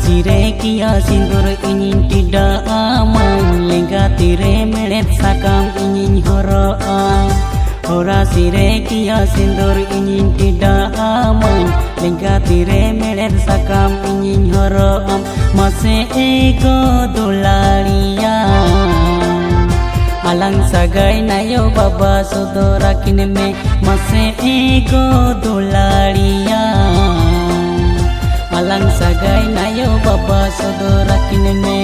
Sire kia sindur ingin tidak aman, lengga tire meret sakam ingin horoam. Hora sire kia sindur ingin tidak aman, lengga tire meret sakam ingin horoam. Mase ego dolaria, alang sagai nayo baba sodora kineme. Mase ego dolaria, alang sagai nayo baba sodora kineme.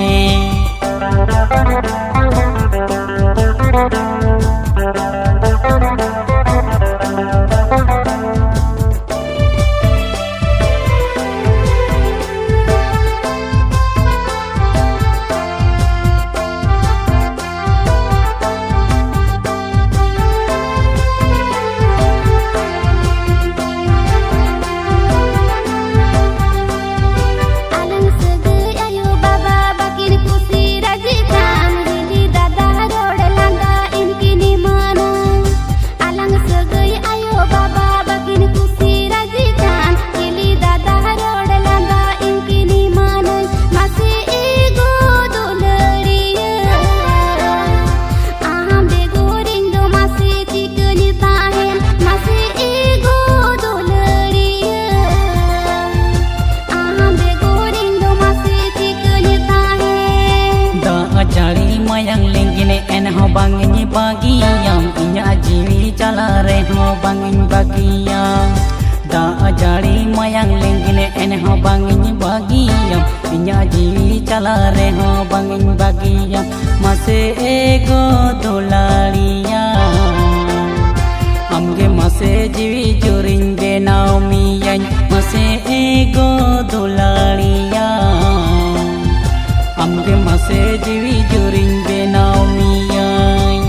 Mayang linggine en ho bangin bagiam, inya jiwi cala re ho bangin bagiam. Da ajari mayang linggine en ho bangin bagiam, inya jiwi cala re ho bangin bagiam. Mase ego dolaria, amge mase jiwi juring benau miyan. Mase ego dolaria, amge mase jiwi juring benau miyan.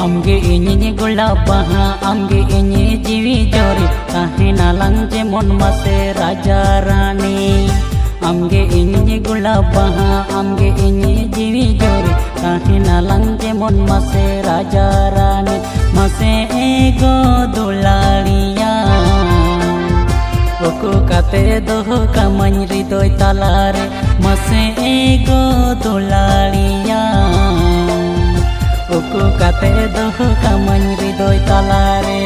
Amge ini gulab baha, amge ini jiwi jori, kahe nalang jemon mase raja rani. Amge ini gulab baha, amge ini jiwi jori, kahe nalang jemon mase raja rani. Mase ego dolaria, oku kate doho kamany ridoy talare. Mase ego dolaria, oku kate doho kamany ridoy talare.